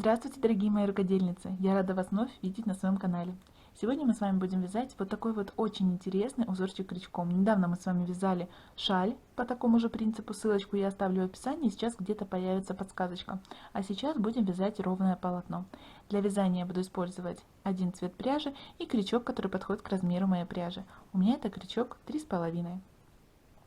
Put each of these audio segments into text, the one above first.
Здравствуйте, дорогие мои рукодельницы! Я рада вас вновь видеть на своем канале. Сегодня мы с вами будем вязать вот такой вот очень интересный узорчик крючком. Недавно мы с вами вязали шаль по такому же принципу, ссылочку я оставлю в описании, сейчас где-то появится подсказочка. А сейчас будем вязать ровное полотно. Для вязания я буду использовать один цвет пряжи и крючок, который подходит к размеру моей пряжи. У меня это крючок 3,5.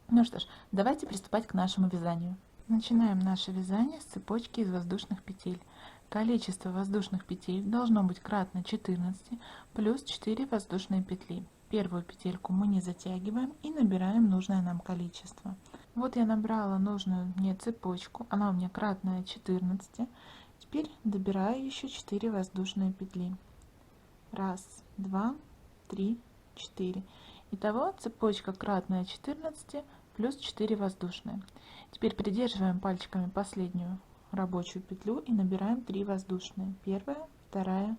Ну что ж, давайте приступать к нашему вязанию. Начинаем наше вязание с цепочки из воздушных петель. Количество воздушных петель должно быть кратно 14 плюс 4 воздушные петли. Первую петельку мы не затягиваем и набираем нужное нам количество. Вот я набрала нужную мне цепочку, она у меня кратная 14. Теперь добираю еще 4 воздушные петли. Раз, два, три, 4. Итого цепочка кратная 14 плюс 4 воздушные. Теперь придерживаем пальчиками последнюю рабочую петлю и набираем 3 воздушные. Первая, вторая,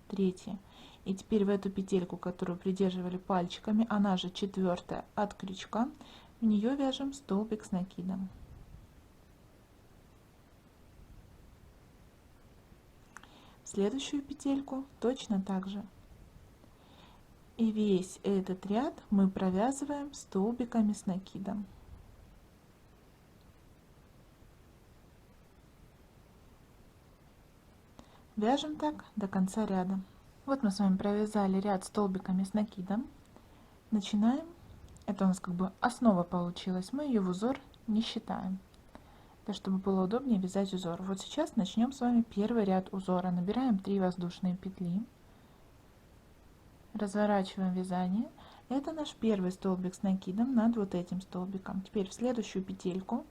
третья. И теперь в эту петельку, которую придерживали пальчиками, она же четвертая от крючка, в нее вяжем столбик с накидом. В следующую петельку точно так же. И весь этот ряд мы провязываем столбиками с накидом. Вяжем так до конца ряда. Вот мы с вами провязали ряд столбиками с накидом. Начинаем. Это у нас как бы основа получилась. Мы ее в узор не считаем, для чтобы было удобнее вязать узор. Вот сейчас начнем с вами первый ряд узора. Набираем 3 воздушные петли. Разворачиваем вязание. Это наш первый столбик с накидом над вот этим столбиком. Теперь в следующую петельку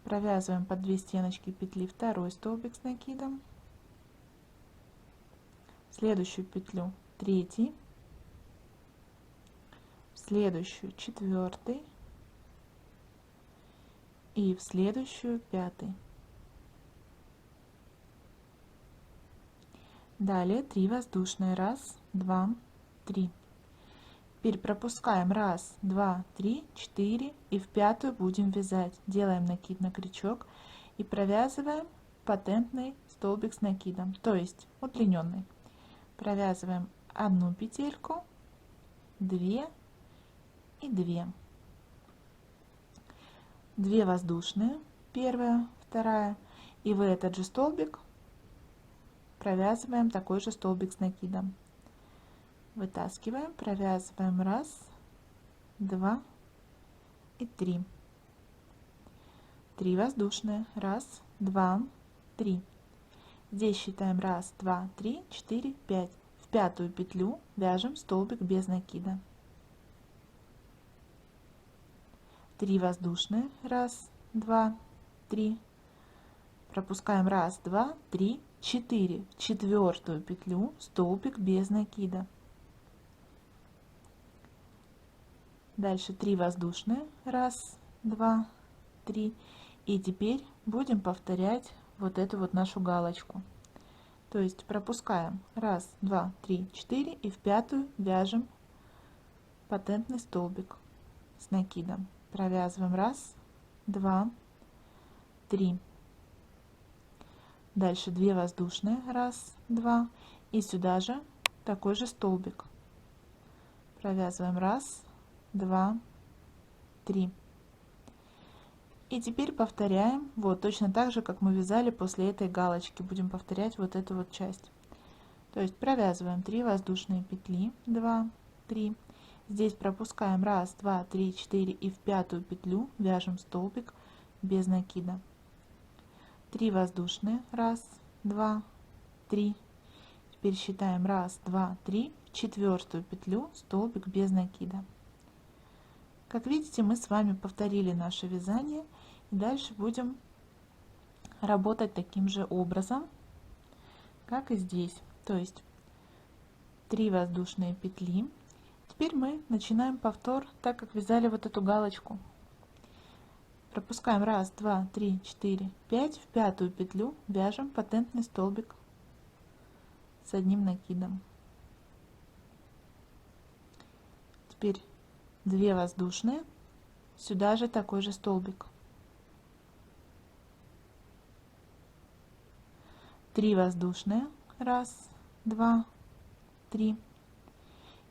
провязываем по 2 стеночки петли второй столбик с накидом. В следующую петлю третий, в следующую четвертый и в следующую пятый. Далее 3 воздушные. Раз, два, три. Теперь пропускаем 1, 2, 3, 4 и в пятую будем вязать. Делаем накид на крючок и провязываем патентный столбик с накидом, то есть удлиненный. Провязываем одну петельку, 2 и 2. 2 воздушные, первая, вторая, и в этот же столбик провязываем такой же столбик с накидом. Вытаскиваем, провязываем 1, 2 и 3. 3 воздушные. 1, 2, 3. Здесь считаем 1, 2, 3, 4, 5. В пятую петлю вяжем столбик без накида. 3 воздушные. 1, 2, 3. Пропускаем 1, 2, 3, 4. В четвертую петлю столбик без накида. Дальше 3 воздушные. 1, 2, 3. И теперь будем повторять вот эту вот нашу галочку. То есть пропускаем 1, 2, 3, 4 и в пятую вяжем патентный столбик с накидом. Провязываем 1, 2, 3. Дальше 2 воздушные. 1, 2. И сюда же такой же столбик. Провязываем 1, 2, 3. И теперь повторяем вот точно так же, как мы вязали после этой галочки. Будем повторять вот эту вот часть. То есть провязываем 3 воздушные петли, 2, 3. Здесь пропускаем 1, 2, 3, 4 и в пятую петлю вяжем столбик без накида. 3 воздушные. 1, 2, 3. Теперь считаем 1, 2, 3. В четвертую петлю столбик без накида. Как видите, мы с вами повторили наше вязание. И дальше будем работать таким же образом, как и здесь. То есть 3 воздушные петли. Теперь мы начинаем повтор, так как вязали вот эту галочку. Пропускаем 1, 2, 3, 4, 5. В пятую петлю вяжем патентный столбик с одним накидом. Теперь 2 воздушные, сюда же такой же столбик. 3 воздушные, раз, два, три.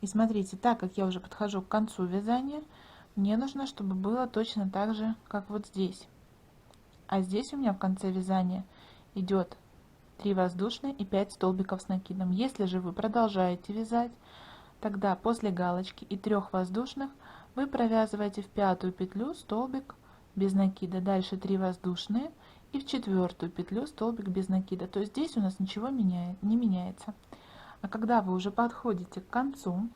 И смотрите, так как я уже подхожу к концу вязания, мне нужно, чтобы было точно так же, как вот здесь. А здесь у меня в конце вязания идет 3 воздушные и 5 столбиков с накидом. Если же вы продолжаете вязать, тогда после галочки и 3 воздушных вы провязываете в 5-ю петлю столбик без накида, дальше 3 воздушные и в 4-ю петлю столбик без накида. То есть здесь у нас ничего не меняется. А когда вы уже подходите к концу,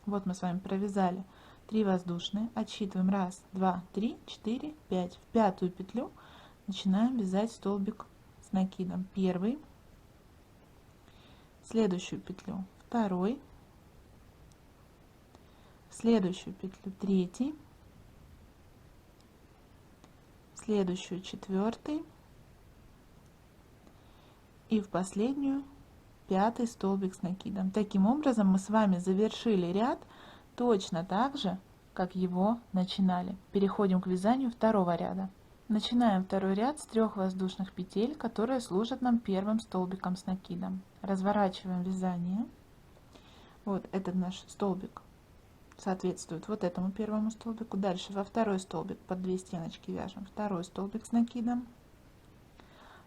вот мы с вами провязали 3 воздушные, отсчитываем 1, 2, 3, 4, 5. В 5-ю петлю начинаем вязать столбик с накидом. Первый, следующую петлю второй, следующую петлю третий, следующую четвертый и в последнюю 5-й столбик с накидом. Таким образом мы с вами завершили ряд точно так же, как его начинали. Переходим к вязанию второго ряда. Начинаем второй ряд с 3 воздушных петель, которые служат нам первым столбиком с накидом. Разворачиваем вязание. Вот этот наш столбик соответствует вот этому первому столбику. Дальше во второй столбик под 2 стеночки вяжем второй столбик с накидом,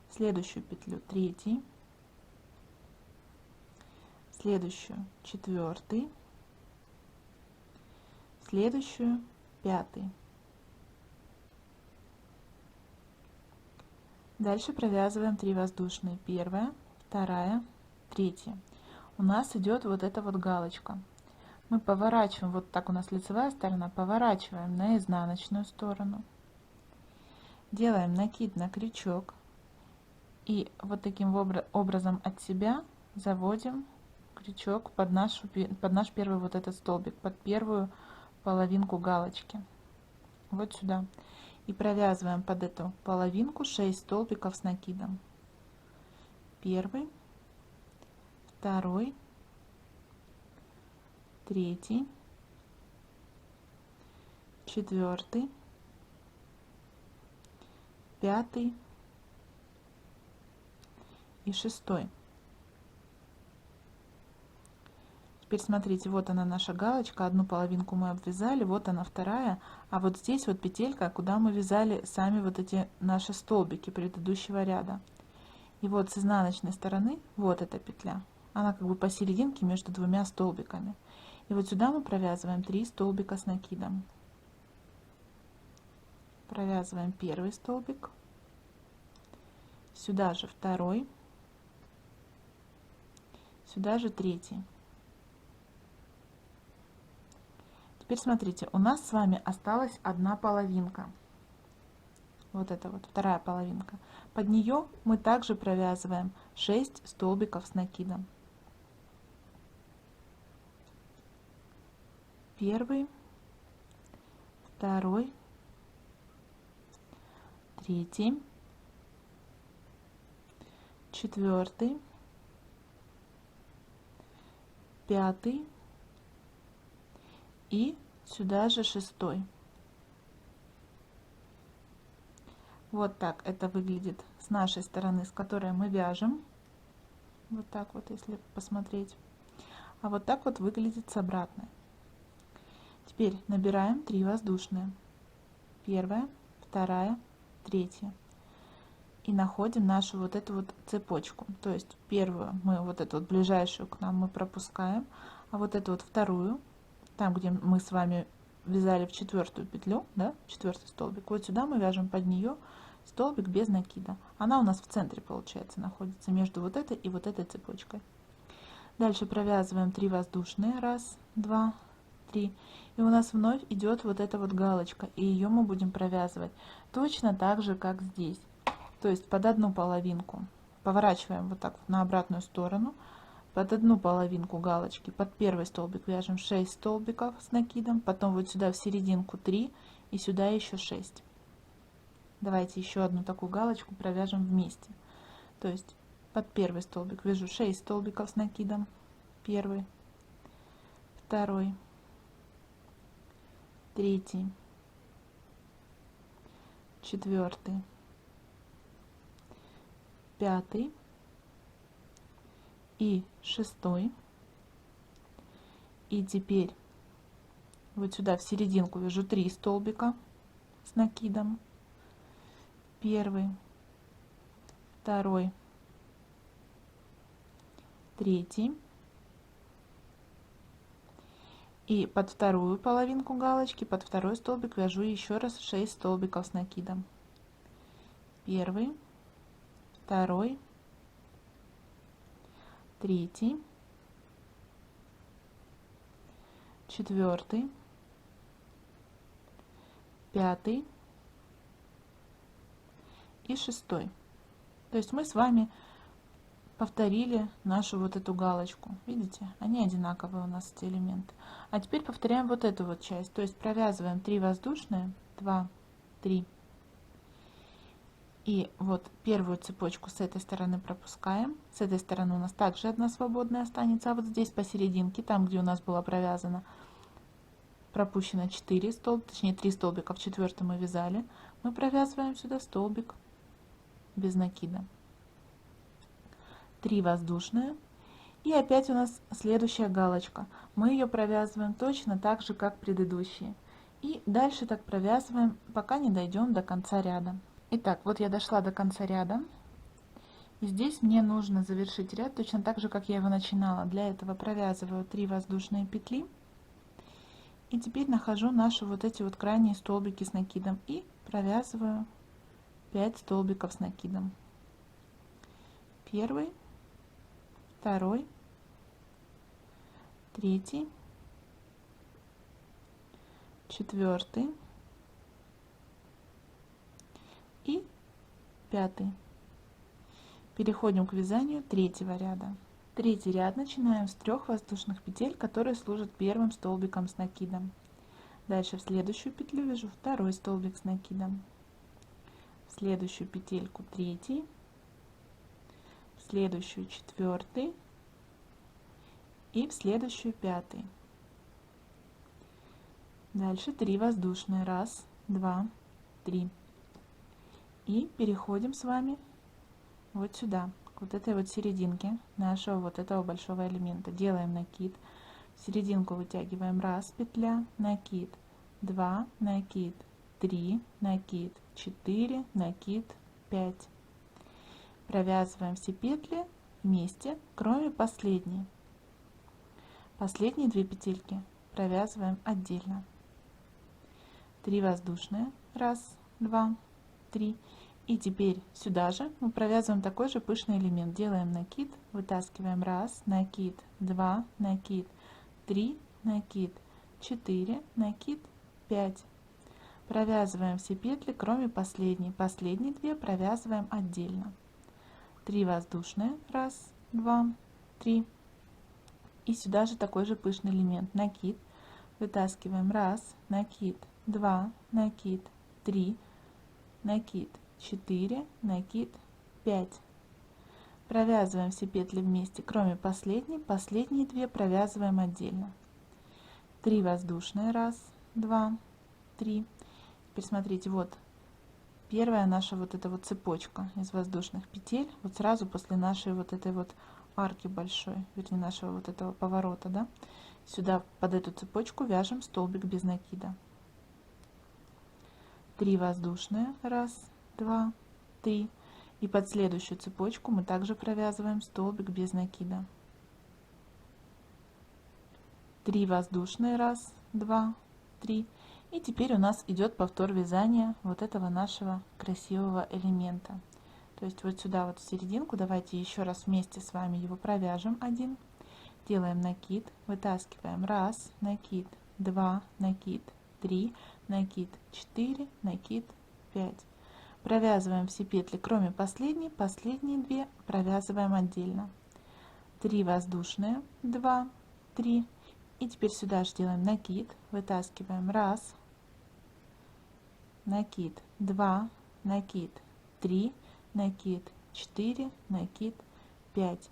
следующую петлю третий, следующую четвертый, следующую пятый. Дальше провязываем 3 воздушные, первая, вторая, третья. У нас идет вот эта вот галочка. Мы поворачиваем, вот так у нас лицевая сторона, поворачиваем на изнаночную сторону, делаем накид на крючок и вот таким образом от себя заводим крючок под наш первый вот этот столбик, под первую половинку галочки, вот сюда. И провязываем под эту половинку 6 столбиков с накидом. Первый, второй, третий, четвертый, пятый и шестой. Теперь смотрите, вот она наша галочка, одну половинку мы обвязали, вот она вторая, а вот здесь вот петелька, куда мы вязали сами вот эти наши столбики предыдущего ряда. И вот с изнаночной стороны вот эта петля, она как бы посерединке между двумя столбиками. И вот сюда мы провязываем 3 столбика с накидом. Провязываем первый столбик, сюда же второй, сюда же третий. Теперь смотрите, у нас с вами осталась одна половинка. Вот это вот вторая половинка. Под нее мы также провязываем 6 столбиков с накидом. Первый, второй, третий, четвертый, пятый и сюда же шестой. Вот так это выглядит с нашей стороны, с которой мы вяжем. Вот так вот, если посмотреть. А вот так вот выглядит с обратной. Теперь набираем 3 воздушные. Первая, вторая, третья. И находим нашу вот эту вот цепочку. То есть первую мы вот эту вот ближайшую к нам мы пропускаем, а вот эту вот вторую, там где мы с вами вязали в 4-ю петлю, да, 4-й столбик, вот сюда мы вяжем под нее столбик без накида. Она у нас в центре, получается, находится между вот этой и вот этой цепочкой. Дальше провязываем 3 воздушные, 1, 2, 3, и у нас вновь идет вот эта вот галочка, и ее мы будем провязывать точно так же, как здесь. То есть под одну половинку поворачиваем вот так вот на обратную сторону, под одну половинку галочки, под первый столбик вяжем 6 столбиков с накидом, потом вот сюда в серединку 3 и сюда еще 6. Давайте еще одну такую галочку провяжем вместе. То есть под первый столбик вяжу 6 столбиков с накидом, первый, второй, третий, четвертый, пятый и 6. И теперь вот сюда в серединку вяжу 3 столбика с накидом. Первый, второй, третий. И под вторую половинку галочки, под второй столбик вяжу еще раз 6 столбиков с накидом. Первый, второй, третий, четвертый, пятый и 6. То есть мы с вами повторили нашу вот эту галочку. Видите, они одинаковые у нас, эти элементы. А теперь повторяем вот эту вот часть. То есть провязываем 3 воздушные, 2, 3. И вот первую цепочку с этой стороны пропускаем. С этой стороны у нас также одна свободная останется. А вот здесь посерединке, там где у нас было провязано, пропущено 4 столбика, точнее 3 столбика, в 4 мы вязали. Мы провязываем сюда столбик без накида. 3 воздушные. И опять у нас следующая галочка. Мы ее провязываем точно так же, как предыдущие. И дальше так провязываем, пока не дойдем до конца ряда. Итак, вот я дошла до конца ряда. И здесь мне нужно завершить ряд точно так же, как я его начинала. Для этого провязываю 3 воздушные петли. И теперь нахожу наши вот эти вот крайние столбики с накидом. И провязываю 5 столбиков с накидом. Первый, второй, третий, четвертый и пятый. Переходим к вязанию третьего ряда. Третий ряд начинаем с 3 воздушных петель, которые служат первым столбиком с накидом. Дальше в следующую петлю вяжу второй столбик с накидом, в следующую петельку третий, в следующую четвертый и в следующую пятый. Дальше 3 воздушные, 1, 2, 3. И переходим с вами вот сюда, к вот этой вот серединке нашего вот этого большого элемента. Делаем накид, в серединку вытягиваем 1 петля, накид, 2, накид, 3, накид, 4, накид, 5. Провязываем все петли вместе, кроме последней. Последние 2 петельки провязываем отдельно. 3 воздушные, 1, 2, 3. И теперь сюда же мы провязываем такой же пышный элемент. Делаем накид, вытаскиваем 1, накид, 2, накид, 3, накид, 4, накид, 5. Провязываем все петли, кроме последней. Последние 2 провязываем отдельно. 3 воздушные, 1, 2, 3. И сюда же такой же пышный элемент. Накид, вытаскиваем 1, накид, 2, накид, 3, накид, 4, накид, 5. Провязываем все петли вместе, кроме последней. Последние 2 провязываем отдельно. 3 воздушные, 1, 2, 3. Теперь смотрите, вот первая наша вот эта вот цепочка из воздушных петель, вот сразу после нашей вот этой вот арки большой, вернее нашего вот этого поворота, да, сюда под эту цепочку вяжем столбик без накида. 3 воздушные, 1, 2, 3. И под следующую цепочку мы также провязываем столбик без накида. 3 воздушные, 1, 2, 3. И теперь у нас идет повтор вязания вот этого нашего красивого элемента. То есть вот сюда вот в серединку давайте еще раз вместе с вами его провяжем один. Делаем накид, вытаскиваем 1, накид, 2, накид, 3, накид, 4, накид, 5. Провязываем все петли, кроме последней. Последние 2 провязываем отдельно. 3 воздушные, 2, 3. И теперь сюда же делаем накид, вытаскиваем 1, накид, 2, накид, 3, накид, 4, накид, 5.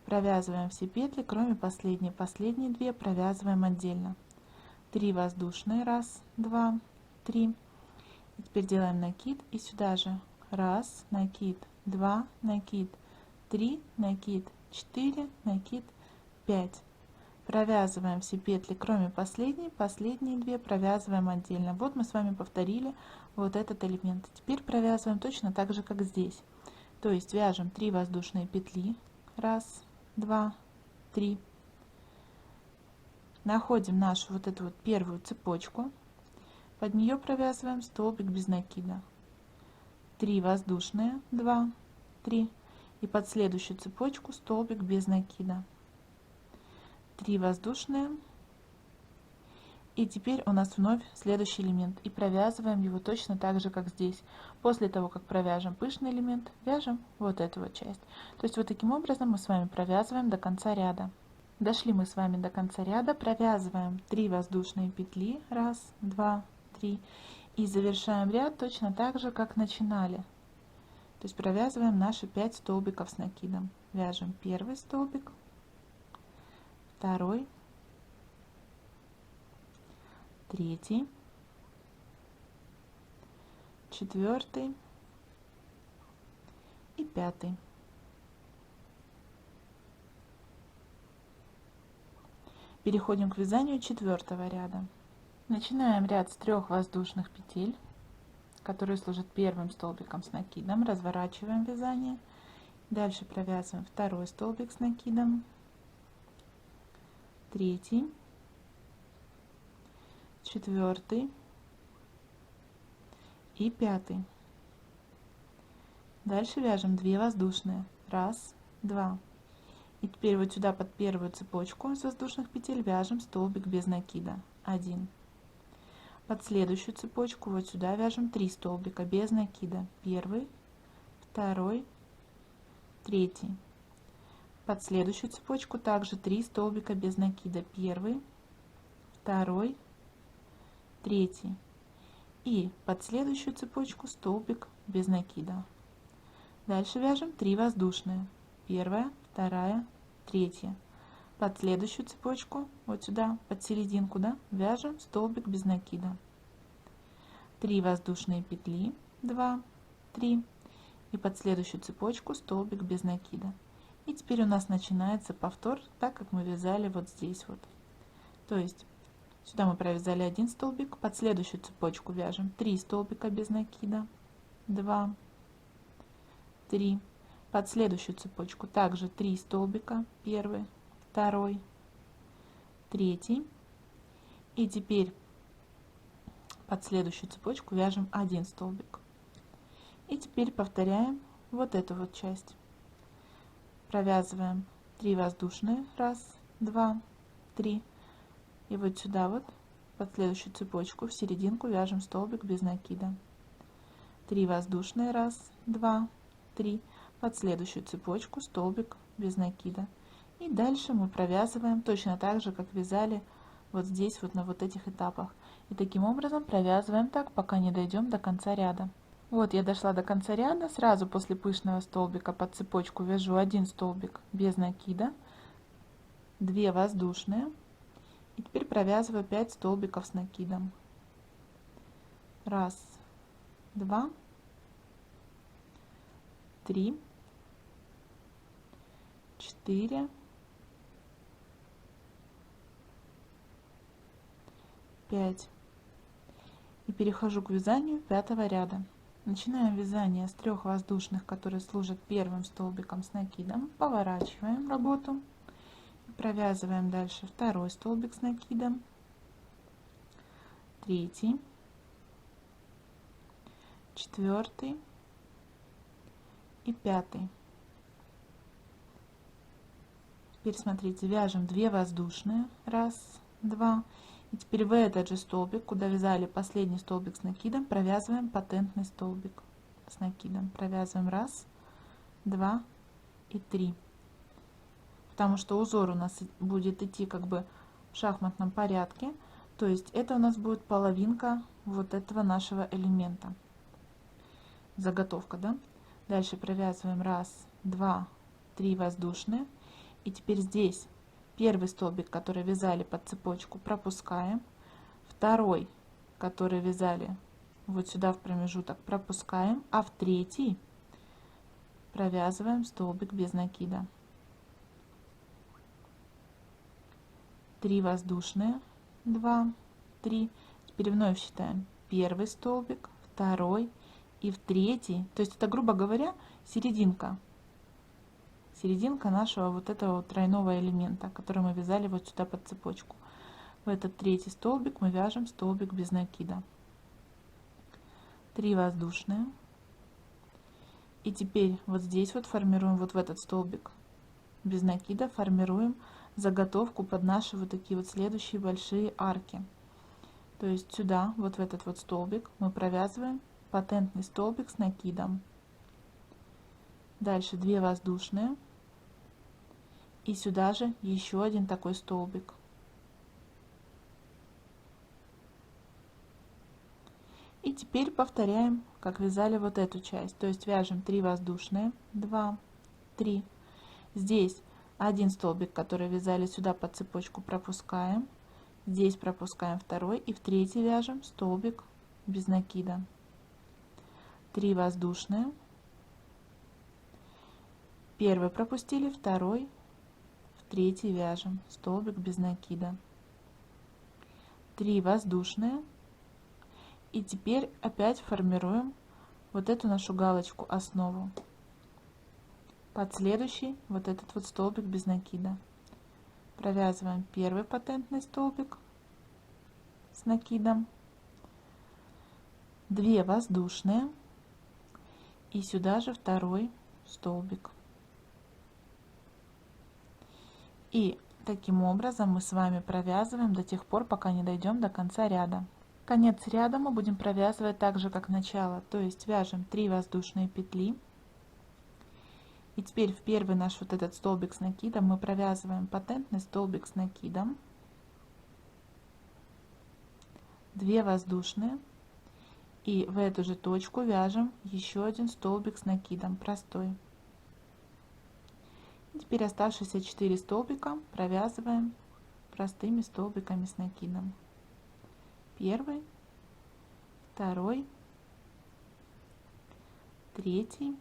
Провязываем все петли, кроме последней. Последние 2 провязываем отдельно. 3 воздушные, 1, 2, 3. И теперь делаем накид и сюда же 1, накид, 2, накид, 3, накид, 4, накид 5. Провязываем все петли, кроме последней. Последние 2 провязываем отдельно. Вот мы с вами повторили вот этот элемент. Теперь провязываем точно так же, как здесь. То есть вяжем 3 воздушные петли. 1, 2, 3. Находим нашу вот эту вот первую цепочку. Под нее провязываем столбик без накида. 3 воздушные, 2, 3. И под следующую цепочку столбик без накида. 3 воздушные. И теперь у нас вновь следующий элемент. И провязываем его точно так же, как здесь. После того, как провяжем пышный элемент, вяжем вот эту вот часть. То есть вот таким образом мы с вами провязываем до конца ряда. Дошли мы с вами до конца ряда, провязываем 3 воздушные петли. 1, 2, 3. И завершаем ряд точно так же, как начинали. То есть провязываем наши 5 столбиков с накидом. Вяжем первый столбик, второй, третий, четвертый и пятый. Переходим к вязанию четвертого ряда. Начинаем ряд с 3 воздушных петель, которые служат первым столбиком с накидом. Разворачиваем вязание. Дальше провязываем второй столбик с накидом, третий, четвертый и пятый. Дальше вяжем 2 воздушные. 1, 2. И теперь вот сюда под первую цепочку из воздушных петель вяжем столбик без накида. 1. Под следующую цепочку вот сюда вяжем 3 столбика без накида. 1, 2, 3. Под следующую цепочку также 3 столбика без накида. 1, 2, 3. И под следующую цепочку столбик без накида. Дальше вяжем 3 воздушные. 1, 2, 3. Под следующую цепочку вот сюда под серединку, да, вяжем столбик без накида. 3 воздушные петли, 2, 3. И под следующую цепочку столбик без накида. И теперь у нас начинается повтор, так как мы вязали вот здесь вот. То есть сюда мы провязали 1 столбик, под следующую цепочку вяжем 3 столбика без накида, 2, 3. Под следующую цепочку также 3 столбика, 1, 2, 3. И теперь под следующую цепочку вяжем 1 столбик. И теперь повторяем вот эту вот часть. Провязываем 3 воздушные, 1, 2, 3. И вот сюда вот под следующую цепочку в серединку вяжем столбик без накида. 3 воздушные, 1, 2, 3. Под следующую цепочку столбик без накида. И дальше мы провязываем точно так же, как вязали вот здесь вот на вот этих этапах. И таким образом провязываем так, пока не дойдем до конца ряда. Вот я дошла до конца ряда. Сразу после пышного столбика под цепочку вяжу 1 столбик без накида, 2 воздушные. И теперь провязываю 5 столбиков с накидом. 1, 2, 3, 4, 5. И перехожу к вязанию 5-го ряда. Начинаем вязание с 3 воздушных, которые служат первым столбиком с накидом. Поворачиваем работу. И провязываем дальше 2 столбик с накидом, 3, 4 и 5. Теперь смотрите, вяжем 2 воздушные, 1, 2. И теперь в этот же столбик, куда вязали последний столбик с накидом, провязываем патентный столбик с накидом. Провязываем 1, 2 и 3. Потому что узор у нас будет идти как бы в шахматном порядке. То есть это у нас будет половинка вот этого нашего элемента. Заготовка, да? Дальше провязываем 1, 2, 3 воздушные. И теперь здесь первый столбик, который вязали под цепочку, пропускаем. Второй, который вязали вот сюда в промежуток, пропускаем. А в третий провязываем столбик без накида. 3 воздушные, 2, 3. Теперь вновь считаем первый столбик, второй и в третий. То есть это, грубо говоря, серединка нашего вот этого вот тройного элемента, который мы вязали вот сюда под цепочку. В этот третий столбик мы вяжем столбик без накида. 3 воздушные. И теперь вот здесь вот формируем, вот в этот столбик без накида формируем заготовку под наши вот такие вот следующие большие арки. То есть сюда, вот в этот вот столбик, мы провязываем патентный столбик с накидом. Дальше 2 воздушные. И сюда же еще один такой столбик. И теперь повторяем, как вязали вот эту часть. То есть вяжем 3 воздушные, 2, 3. Здесь один столбик, который вязали сюда под цепочку, пропускаем. Здесь пропускаем второй и в третий вяжем столбик без накида. 3 воздушные. Первый пропустили, второй, в третий вяжем столбик без накида. 3 воздушные. И теперь опять формируем вот эту нашу галочку, основу, под следующий вот этот вот столбик без накида. Провязываем первый патентный столбик с накидом, 2 воздушные и сюда же второй столбик. И таким образом мы с вами провязываем до тех пор, пока не дойдем до конца ряда. Конец ряда мы будем провязывать так же, как начало, то есть вяжем 3 воздушные петли. И теперь в первый наш вот этот столбик с накидом мы провязываем патентный столбик с накидом, 2 воздушные, и в эту же точку вяжем еще один столбик с накидом простой. И теперь оставшиеся 4 столбика провязываем простыми столбиками с накидом. Первый, второй, третий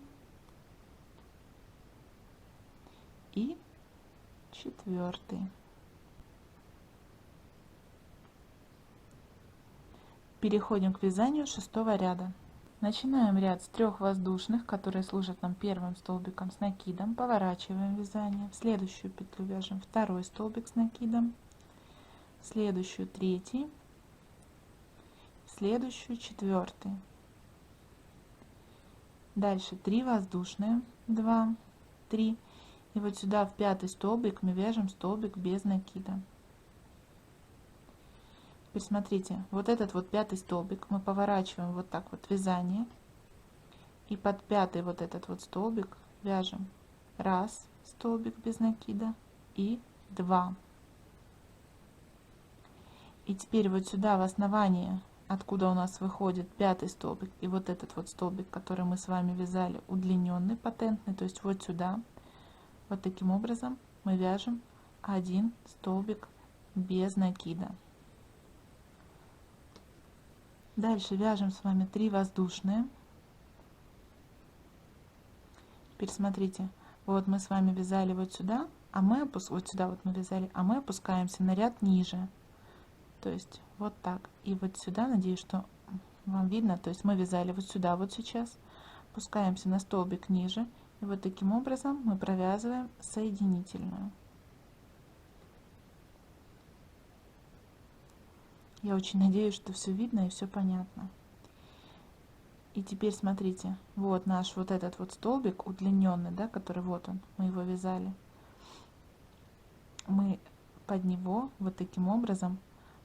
и четвертый. Переходим к вязанию 6-го ряда. Начинаем ряд с 3 воздушных, которые служат нам первым столбиком с накидом. Поворачиваем вязание. В следующую петлю вяжем второй столбик с накидом, в следующую третий, в следующую четвертый. Дальше 3 воздушные, 2, 3. И вот сюда в 5-й столбик мы вяжем столбик без накида. Теперь смотрите, вот этот вот 5-й столбик мы поворачиваем вот так вот вязание. И под 5-й вот этот вот столбик вяжем 1 столбик без накида и 2. И теперь вот сюда в основание, откуда у нас выходит 5-й столбик и вот этот вот столбик, который мы с вами вязали, удлиненный, патентный, то есть вот сюда, вот таким образом мы вяжем 1 столбик без накида. Дальше вяжем с вами 3 воздушные. Теперь смотрите, вот мы с вами вязали вот сюда, а мы вот сюда вот мы вязали, а мы опускаемся на ряд ниже. То есть вот так. И вот сюда, надеюсь, что вам видно, то есть мы вязали вот сюда вот сейчас, опускаемся на столбик ниже, и вот таким образом мы провязываем соединительную. Я очень надеюсь, что все видно и все понятно. И теперь смотрите, вот наш вот этот вот столбик удлиненный, да, который вот он, мы его вязали. Мы под него вот таким образом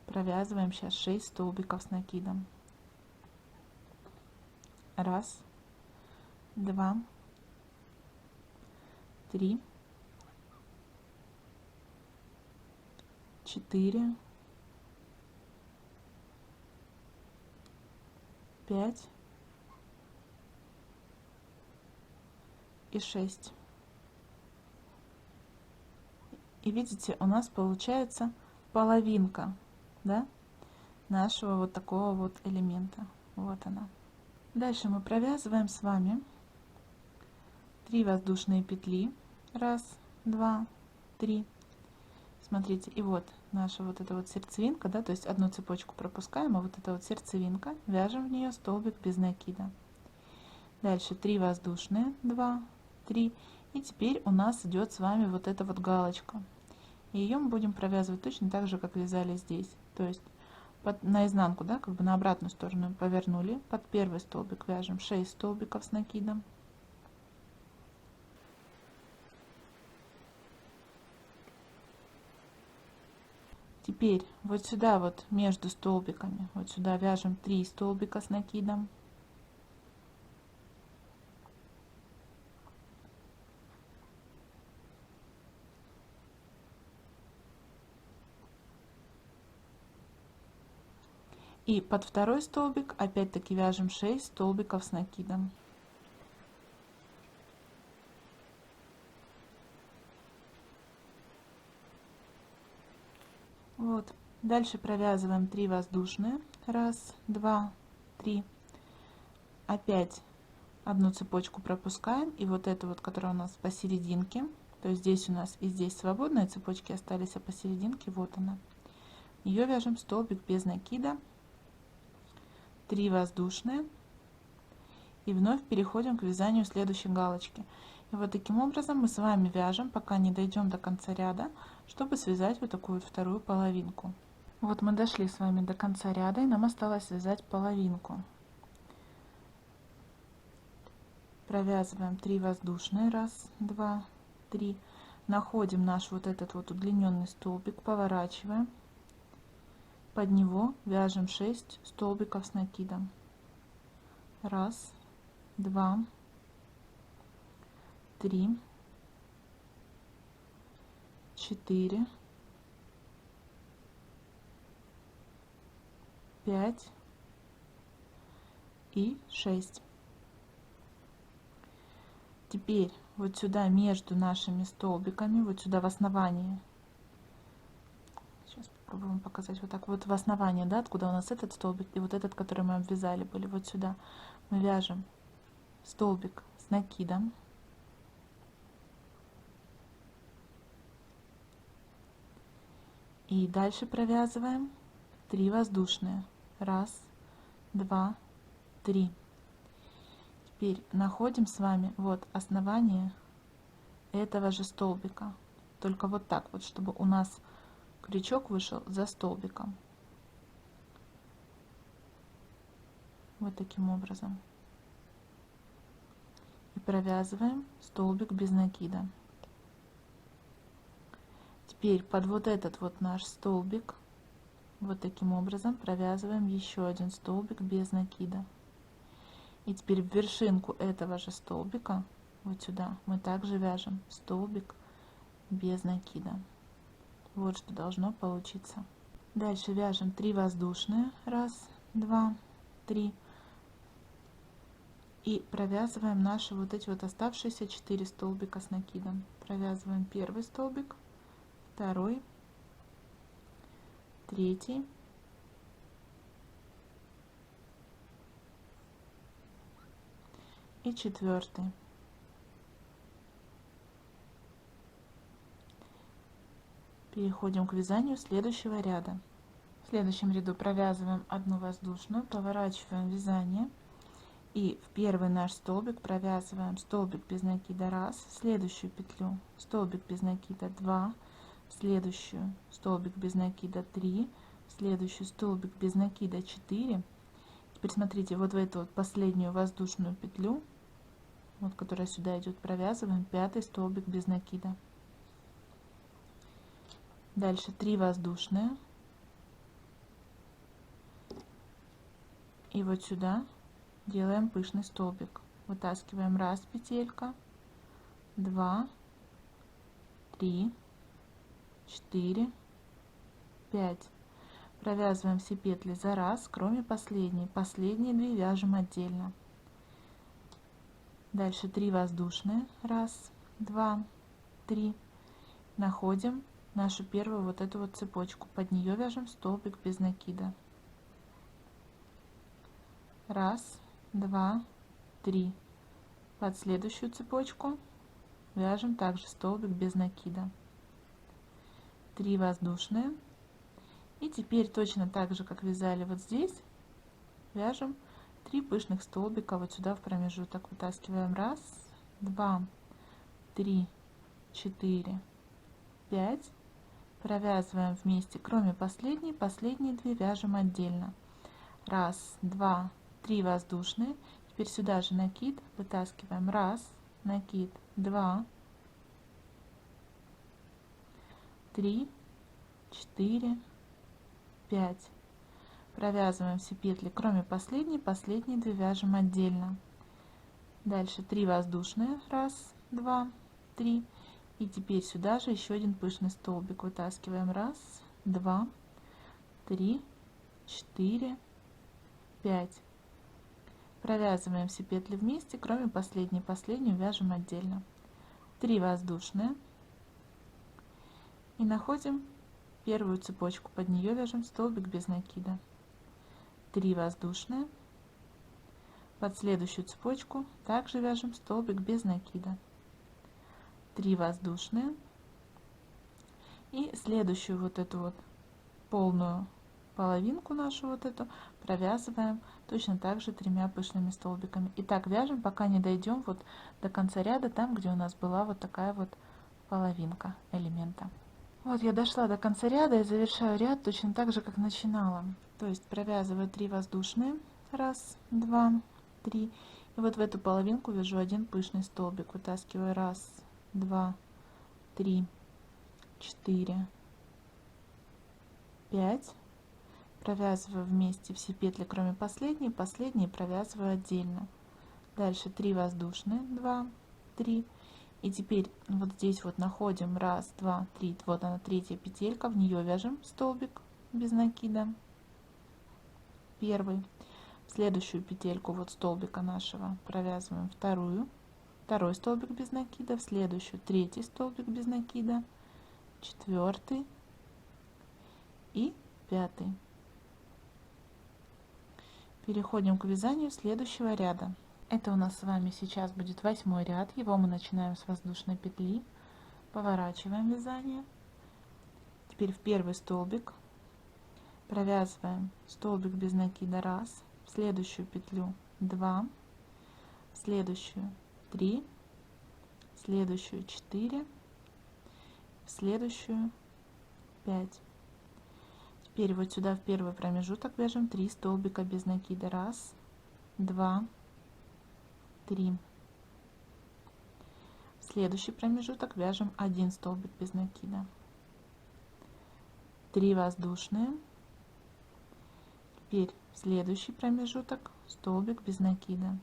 провязываем сейчас 6 столбиков с накидом. 1, 2, 3, 4, 5 и 6. И видите, у нас получается половинка, да, нашего вот такого вот элемента. Вот она. Дальше мы провязываем с вами 3 воздушные петли. 1, 2, 3. Смотрите, и вот наша вот эта вот сердцевинка, да, то есть одну цепочку пропускаем, а вот эта вот сердцевинка, вяжем в нее столбик без накида. Дальше 3 воздушные, 2, 3, и теперь у нас идет с вами вот эта вот галочка. И ее мы будем провязывать точно так же, как вязали здесь, то есть на изнанку, да, как бы на обратную сторону повернули, под первый столбик вяжем 6 столбиков с накидом. Теперь вот сюда вот между столбиками, вот сюда вяжем 3 столбика с накидом. И под второй столбик опять-таки вяжем 6 столбиков с накидом. Вот. Дальше провязываем 3 воздушные. 1, 2, 3. Опять одну цепочку пропускаем. И вот эту вот, которая у нас посерединке, то есть здесь у нас и здесь свободные цепочки остались, а посерединке вот она. Ее вяжем столбик без накида. 3 воздушные. И вновь переходим к вязанию следующей галочки. И вот таким образом мы с вами вяжем, пока не дойдем до конца ряда, чтобы связать вот такую вот вторую половинку. Вот мы дошли с вами до конца ряда, и нам осталось связать половинку. Провязываем 3 воздушные, 1, 2, 3. Находим наш вот этот вот удлиненный столбик, поворачиваем. Под него вяжем 6 столбиков с накидом. 1, 2, 3, 4, 5 и 6. Теперь вот сюда между нашими столбиками, вот сюда в основании, сейчас попробуем показать вот так, вот в основании, да, откуда у нас этот столбик и вот этот, который мы обвязали были, вот сюда мы вяжем столбик с накидом. И дальше провязываем 3 воздушные. 1, 2, 3. Теперь находим с вами вот основание этого же столбика. Только вот так вот, чтобы у нас крючок вышел за столбиком. Вот таким образом. И провязываем столбик без накида. Теперь под вот этот вот наш столбик вот таким образом провязываем еще один столбик без накида. И теперь в вершинку этого же столбика вот сюда мы также вяжем столбик без накида. Вот что должно получиться. Дальше вяжем 3 воздушные. 1, 2, 3. И провязываем наши вот эти вот оставшиеся 4 столбика с накидом. Провязываем первый столбик, второй, третий, и четвертый. Переходим к вязанию следующего ряда. В следующем ряду провязываем одну воздушную, поворачиваем вязание и в первый наш столбик провязываем столбик без накида 1, в следующую петлю столбик без накида 2, в следующую столбик без накида 3, в следующую столбик без накида 4. Теперь смотрите, вот в эту вот последнюю воздушную петлю, вот которая сюда идет, провязываем 5 столбик без накида. Дальше 3 воздушные. И вот сюда делаем пышный столбик. Вытаскиваем 1 петелька, 2, 3, 4, 5. Провязываем все петли за раз, кроме последней. Последние 2 вяжем отдельно. Дальше 3 воздушные. 1, 2, 3. Находим нашу первую вот эту вот цепочку. Под нее вяжем столбик без накида. 1, 2, 3. Под следующую цепочку вяжем также столбик без накида. 3 воздушные. И теперь точно так же, как вязали вот здесь, вяжем 3 пышных столбика вот сюда в промежуток. Вытаскиваем 1, 2, 3, 4, 5. Провязываем вместе, кроме последней. Последние 2 вяжем отдельно. 1, 2, 3 воздушные. Теперь сюда же накид. Вытаскиваем 1, накид, 2, 3, 4, 5. Провязываем все петли, кроме последней. Последние 2 вяжем отдельно. Дальше 3 воздушные. 1, 2, 3. И теперь сюда же еще один пышный столбик. Вытаскиваем 1, 2, 3, 4, 5. Провязываем все петли вместе, кроме последней. Последнюю вяжем отдельно. 3 воздушные. И находим первую цепочку. Под нее вяжем столбик без накида. 3 воздушные. Под следующую цепочку также вяжем столбик без накида. 3 воздушные. И следующую вот эту вот полную половинку нашу вот эту провязываем точно так же 3 пышными столбиками. И так вяжем, пока не дойдем вот до конца ряда, там где у нас была вот такая вот половинка элемента. Вот я дошла до конца ряда и завершаю ряд точно так же, как начинала. То есть провязываю 3 воздушные. 1, 2, 3. И вот в эту половинку вяжу один пышный столбик. Вытаскиваю 1, 2, 3, 4, 5. Провязываю вместе все петли, кроме последней. Последние провязываю отдельно. Дальше 3 воздушные. 2, 3. И теперь вот здесь вот находим 1, 2, 3. Вот она, третья петелька. В нее вяжем столбик без накида. Первый. В следующую петельку вот столбика нашего провязываем второй столбик без накида. В следующую третий столбик без накида. Четвертый и пятый. Переходим к вязанию следующего ряда. Это у нас с вами сейчас будет 8 ряд. Его мы начинаем с воздушной петли. Поворачиваем вязание. Теперь в первый столбик провязываем столбик без накида 1, в следующую петлю 2, в следующую 3, в следующую 4, в следующую 5. Теперь вот сюда в первый промежуток вяжем 3 столбика без накида. 1, 2, 3. В следующий промежуток вяжем 1 столбик без накида. 3 воздушные. Теперь в следующий промежуток столбик без накида.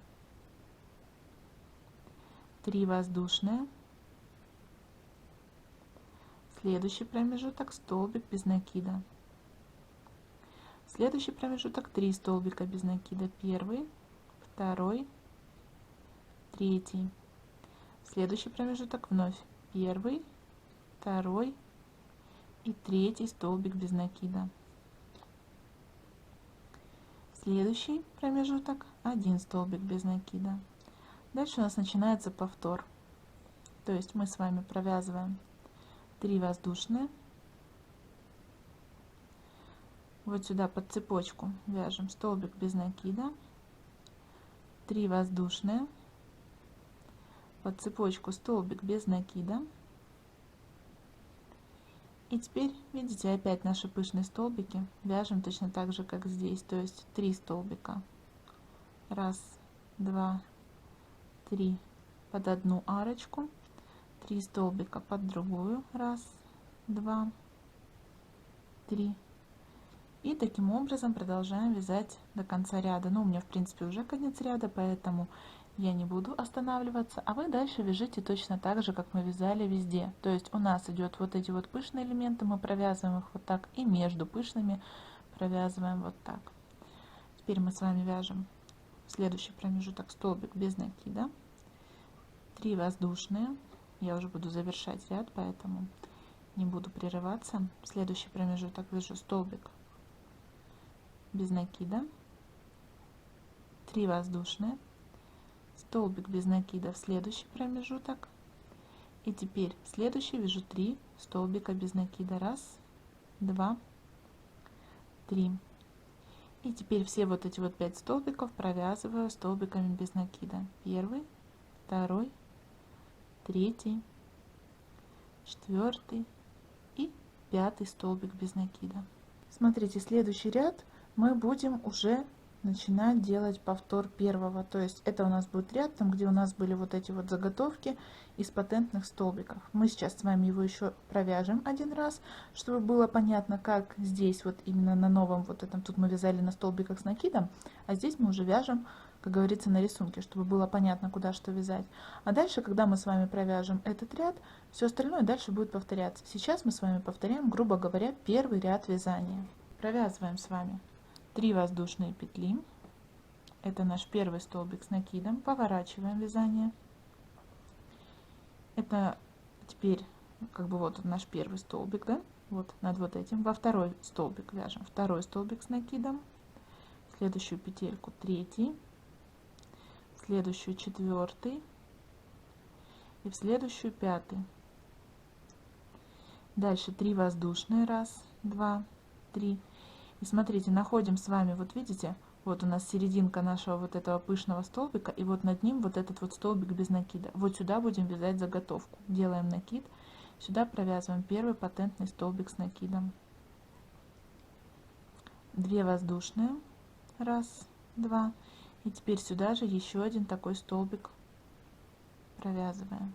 3 воздушные. Следующий промежуток столбик без накида. Следующий промежуток 3 столбика без накида. Первый, второй, третий. Следующий промежуток вновь первый, второй и третий столбик без накида. Следующий промежуток 1 столбик без накида. Дальше у нас начинается повтор. То есть мы с вами провязываем 3 воздушные. Вот сюда под цепочку вяжем столбик без накида, 3 воздушные, под цепочку столбик без накида. И теперь, видите, опять наши пышные столбики вяжем точно так же, как здесь, то есть 3 столбика. 1, 2, 3 под одну арочку, 3 столбика под другую. 1, 2, 3. И таким образом продолжаем вязать до конца ряда. Ну, у меня в принципе уже конец ряда, поэтому я не буду останавливаться. А вы дальше вяжите точно так же, как мы вязали везде. То есть у нас идет вот эти вот пышные элементы, мы провязываем их вот так, и между пышными провязываем вот так. Теперь мы с вами вяжем следующий промежуток столбик без накида, 3 воздушные. Я уже буду завершать ряд, поэтому не буду прерываться. Следующий промежуток вяжу столбик без накида, 3 воздушные, столбик без накида в следующий промежуток И теперь следующий вяжу 3 столбика без накида. Раз, два, три. И теперь все вот эти вот 5 столбиков провязываю столбиками без накида. Первый, второй, третий, четвертый и пятый столбик без накида. Смотрите, следующий ряд мы будем уже начинать делать повтор первого. То есть это у нас будет ряд, там где у нас были вот эти вот заготовки из патентных столбиков. Мы сейчас с вами его еще провяжем один раз, чтобы было понятно, как здесь вот именно на новом вот этом, тут мы вязали на столбиках с накидом, а здесь мы уже вяжем, как говорится, на рисунке, чтобы было понятно, куда что вязать. А дальше, когда мы с вами провяжем этот ряд, все остальное дальше будет повторяться. Сейчас мы с вами повторяем, грубо говоря, первый ряд вязания. Провязываем с вами 3 воздушные петли. Это наш первый столбик с накидом. Поворачиваем вязание. Это теперь как бы вот наш первый столбик, да? Вот над вот этим. Во второй столбик вяжем второй столбик с накидом. В следующую петельку третий. В следующую четвертый. И в следующую пятый. Дальше 3 воздушные. Раз, два, три. И смотрите, находим с вами, вот видите, вот у нас серединка нашего вот этого пышного столбика, и вот над ним вот этот вот столбик без накида. Вот сюда будем вязать заготовку. Делаем накид, сюда провязываем первый патентный столбик с накидом. 2 воздушные, раз, два, и теперь сюда же еще один такой столбик провязываем.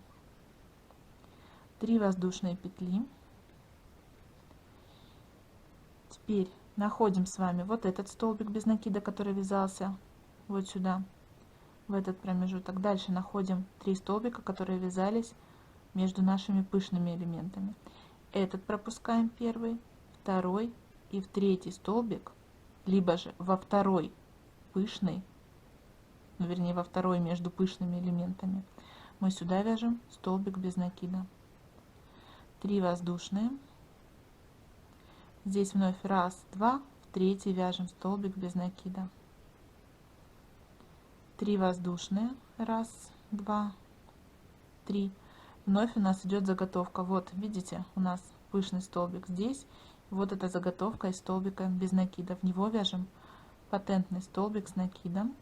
3 воздушные петли. Теперь находим с вами вот этот столбик без накида, который вязался вот сюда, в этот промежуток. Дальше находим 3 столбика, которые вязались между нашими пышными элементами. Этот пропускаем первый, второй и в третий столбик, либо же во второй пышный, ну, вернее во второй между пышными элементами, мы сюда вяжем столбик без накида. 3 воздушные. Здесь вновь раз, два, в третий вяжем столбик без накида. 3 воздушные, раз, два, три. Вновь у нас идет заготовка. Вот видите, у нас пышный столбик здесь. Вот эта заготовка из столбика без накида. В него вяжем патентный столбик с накидом.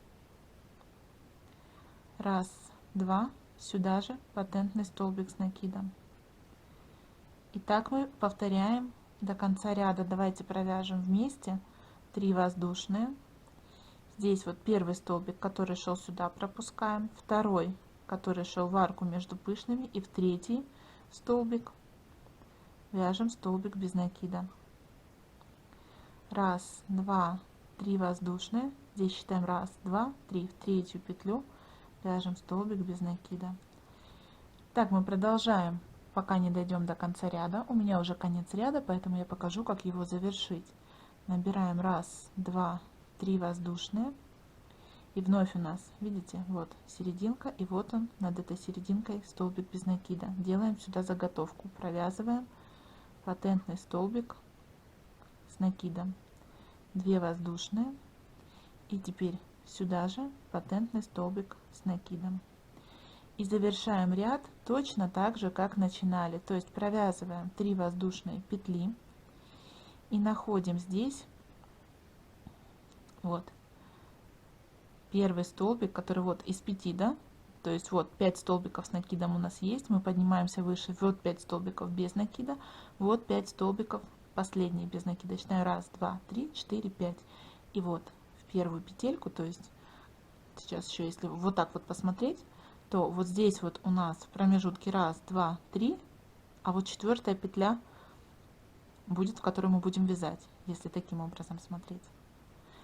Раз, два, сюда же патентный столбик с накидом. И так мы повторяем до конца ряда. Давайте провяжем вместе 3 воздушные. Здесь вот первый столбик, который шел сюда, пропускаем, второй, который шел в арку между пышными, и в третий столбик вяжем столбик без накида. Раз, два, 3 воздушные. Здесь считаем раз, два, три. В третью петлю вяжем столбик без накида. Так мы продолжаем, пока не дойдем до конца ряда. У меня уже конец ряда, поэтому я покажу, как его завершить. Набираем раз, два, 3 воздушные. И вновь у нас, видите, вот серединка, и вот он над этой серединкой столбик без накида. Делаем сюда заготовку, провязываем патентный столбик с накидом. 2 воздушные. И теперь сюда же патентный столбик с накидом. И завершаем ряд точно так же, как начинали. То есть провязываем 3 воздушные петли и находим здесь вот первый столбик, который вот из 5, да, то есть вот 5 столбиков с накидом у нас есть, мы поднимаемся выше, вот 5 столбиков без накида, вот 5 столбиков последние без накида. Считаю 1, 2, 3, 4, 5. И вот в первую петельку, то есть сейчас еще если вот так вот посмотреть, то вот здесь вот у нас в промежутке 1, 2, 3, а вот 4-я петля будет, в которой мы будем вязать, если таким образом смотреть.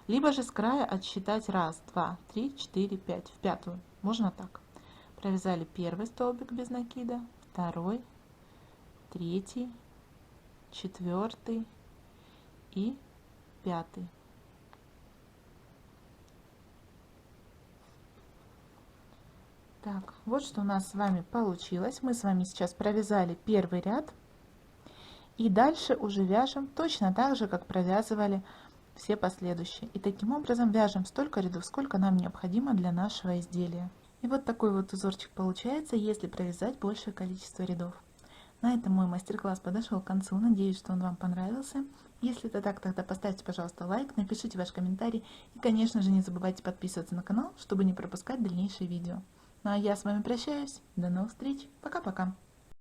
Либо же с края отсчитать 1, 2, 3, 4, 5, в 5-ю. Можно так. Провязали первый столбик без накида, второй, третий, 4 и 5. Так, вот что у нас с вами получилось. Мы с вами сейчас провязали первый ряд. И дальше уже вяжем точно так же, как провязывали все последующие. И таким образом вяжем столько рядов, сколько нам необходимо для нашего изделия. И И вот такой вот узорчик получается, если провязать большее количество рядов. На этом мой мастер-класс подошел к концу. Надеюсь, что он вам понравился. Если это так, тогда поставьте, пожалуйста, лайк, напишите ваш комментарий. И, конечно же, не забывайте подписываться на канал, чтобы не пропускать дальнейшие видео. Ну а я с вами прощаюсь. До новых встреч. Пока-пока.